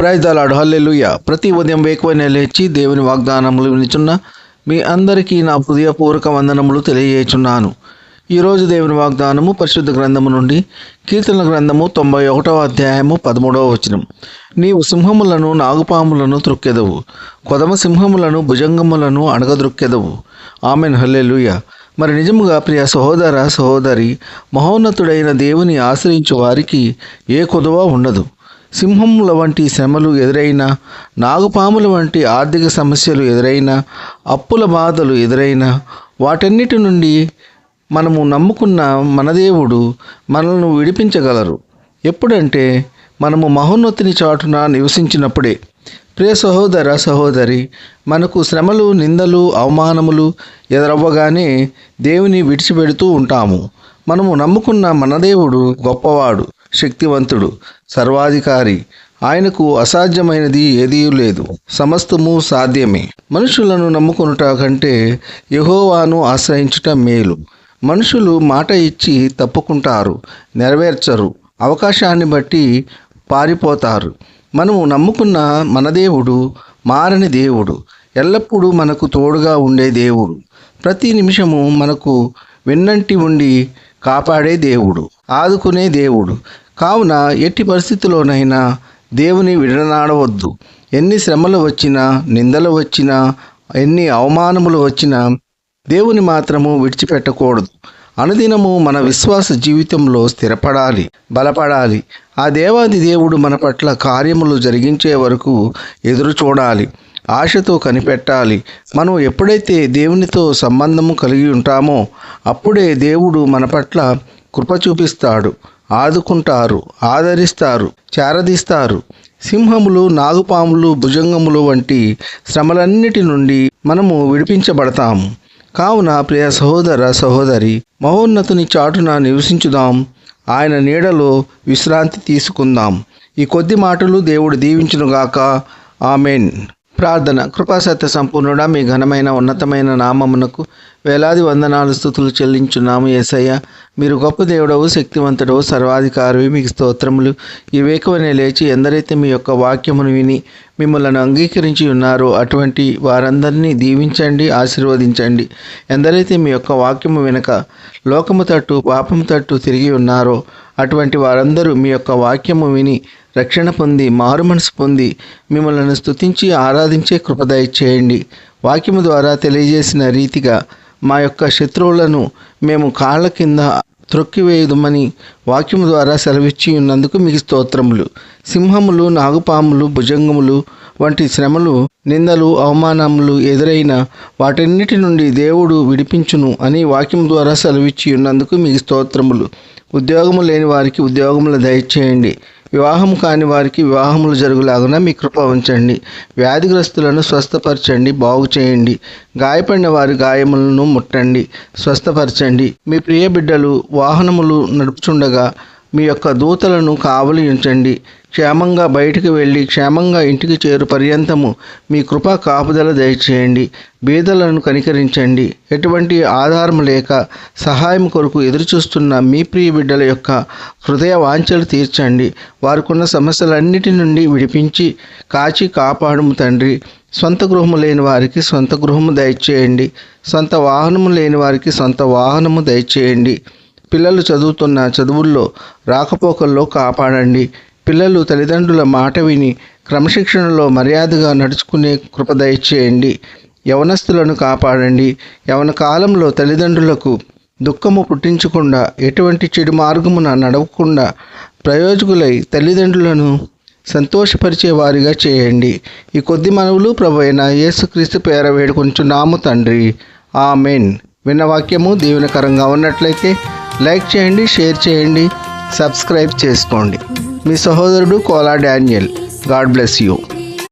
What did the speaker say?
Praise the lord, హల్లెలూయా. ప్రతి ఉదయం వేకువనే లేచి దేవుని వాగ్దానములు వినిచున్న మీ అందరికీ నా హృదయపూర్వక వందనములు తెలియజేయుచున్నాను. ఈరోజు దేవుని వాగ్దానము పరిశుద్ధ గ్రంథము నుండి కీర్తనల గ్రంథము 91వ అధ్యాయము 13వ వచనం. నీవు సింహములను నాగుపాములను త్రొక్కెదవు, కొదమ సింహములను భుజంగములను అణగద్రొక్కెదవు. ఆమెన్, హల్లెలూయా. మరి నిజముగా ప్రియ సహోదర సహోదరి, మహోన్నతుడైన దేవుని ఆశ్రయించు వారికి ఏ కొదువ ఉండదు. సింహముల వంటి శ్రమలు ఎదురైనా, నాగుపాముల వంటి ఆర్థిక సమస్యలు ఎదురైనా, అప్పుల బాధలు ఎదురైనా, వాటన్నిటి నుండి మనము నమ్ముకున్న మన దేవుడు మనల్ని విడిపించగలరు. ఎప్పుడంటే మనము మహోన్నతిని చాటున నివసించినప్పుడే. ప్రియ సహోదర సహోదరి, మనకు శ్రమలు, నిందలు, అవమానములు ఎదురవ్వగానే దేవుని విడిచిపెడుతూ ఉంటాము. మనము నమ్ముకున్న మన దేవుడు గొప్పవాడు, శక్తివంతుడు, సర్వాధికారి. ఆయనకు అసాధ్యమైనది ఏదీ లేదు, సమస్తము సాధ్యమే. మనుషులను నమ్ముకొనుట కంటే యెహోవాను ఆశ్రయించుట మేలు. మనుషులు మాట ఇచ్చి తప్పుకుంటారు, నెరవేర్చరు, అవకాశాన్ని బట్టి పారిపోతారు. మనము నమ్ముకున్న మన దేవుడు మారని దేవుడు, ఎల్లప్పుడూ మనకు తోడుగా ఉండే దేవుడు, ప్రతి నిమిషము మనకు వెన్నంటి ఉండి కాపాడే దేవుడు, ఆదుకునే దేవుడు. కావున ఎట్టి పరిస్థితుల్లోనైనా దేవుని విడనాడవద్దు. ఎన్ని శ్రమలు వచ్చినా, నిందలు వచ్చినా, ఎన్ని అవమానములు వచ్చినా దేవుని మాత్రము విడిచిపెట్టకూడదు. అనుదినము మన విశ్వాస జీవితంలో స్థిరపడాలి, బలపడాలి. ఆ దేవాది దేవుడు మన పట్ల కార్యములు జరిగించే వరకు ఎదురు చూడాలి, ఆశతో కనిపెట్టాలి. మనం ఎప్పుడైతే దేవునితో సంబంధము కలిగి ఉంటామో అప్పుడే దేవుడు మన పట్ల కృప చూపిస్తాడు, ఆదుకుంటారు, ఆదరిస్తారు, చేరదీస్తారు. సింహములు, నాగుపాములు, భుజంగములు వంటి శ్రమలన్నిటి నుండి మనము విడిపించబడతాము. కావున ప్రియ సహోదర సహోదరి, మహోన్నతుని చాటున నివసించుదాం, ఆయన నీడలో విశ్రాంతి తీసుకుందాం. ఈ కొద్ది మాటలు దేవుడు దీవించునుగాక. ఆమెన్. ప్రార్థన. కృపాసత్య సంపూర్ణుడా, మీ ఘనమైన ఉన్నతమైన నామమునకు వేలాది వందనాలు, స్తుతులు చెల్లించున్నాము. యేసయ్య, మీరు గొప్ప దేవుడవు, శక్తివంతుడవు, సర్వాధికారివి. మీకు స్తోత్రములు. ఈ వేకువనే లేచి ఎందరైతే మీ యొక్క వాక్యమును విని మిమ్మల్ని అంగీకరించి ఉన్నారో అటువంటి వారందరినీ దీవించండి, ఆశీర్వదించండి. ఎందరైతే మీ యొక్క వాక్యము వెనుక లోకము తట్టు, పాపము తట్టు తిరిగి ఉన్నారో అటువంటి వారందరూ మీ యొక్క వాక్యము విని రక్షణ పొంది, మారు మనసు పొంది మిమ్మల్ని స్తుతించి ఆరాధించే కృప దయచేయండి. వాక్యము ద్వారా తెలియజేసిన రీతిగా మా యొక్క శత్రువులను మేము కాళ్ళ కింద త్రొక్కివేయుదమని వాక్యము ద్వారా సెలవిచ్చి ఉన్నందుకు మీకు స్తోత్రములు. సింహములు, నాగుపాములు, భుజంగములు వంటి శ్రమలు, నిందలు, అవమానములు ఎదురైన వాటన్నిటి నుండి దేవుడు విడిపించును అని వాక్యం ద్వారా సెలవిచ్చి ఉన్నందుకు మీకు స్తోత్రములు. ఉద్యోగము లేని వారికి ఉద్యోగములు దయచేయండి. వివాహము కాని వారికి వివాహములు జరుగులాగున మీ కృప ఉంచండి. వ్యాధిగ్రస్తులను స్వస్థపరచండి, బాగు చేయండి. గాయపడిన వారి గాయములను ముట్టండి, స్వస్థపరచండి. మీ ప్రియ బిడ్డలు వాహనములు నడుపుచుండగా మీ యొక్క దూతలను కావలి ఉంచండి. క్షేమంగా బయటికి వెళ్ళి క్షేమంగా ఇంటికి చేరు పర్యంతము మీ కృపా కాపుదల దయచేయండి. బీదలను కనికరించండి. ఎటువంటి ఆధారం లేక సహాయం కొరకు ఎదురుచూస్తున్న మీ ప్రియ బిడ్డల యొక్క హృదయ వాంఛలు తీర్చండి. వారికున్న సమస్యలన్నిటి నుండి విడిపించి కాచి కాపాడుము తండ్రి. సొంత గృహము లేని వారికి సొంత గృహము దయచేయండి. సొంత వాహనము లేని వారికి సొంత వాహనము దయచేయండి. పిల్లలు చదువుతున్న చదువుల్లో రాకపోకల్లో కాపాడండి. పిల్లలు తల్లిదండ్రుల మాట విని క్రమశిక్షణలో మర్యాదగా నడుచుకునే కృప దయచేయండి. యవనస్తులను కాపాడండి. యవన కాలంలో తల్లిదండ్రులకు దుఃఖము పుట్టించకుండా, ఎటువంటి చెడు మార్గమున నడవకుండా ప్రయోజకులై తల్లిదండ్రులను సంతోషపరిచే వారిగా చేయండి. ఈ కొద్ది మనవులు ప్రభువైన యేసుక్రీస్తు పేర వేడుకొంచున్నాము తండ్రి. ఆమెన్. విన్న వాక్యము దీవెనకరంగా ఉన్నట్లయితే లైక్ చేయండి, షేర్ చేయండి, సబ్స్క్రైబ్ చేసుకోండి. మీ సహోదరుడు Kola Daniel. God bless you.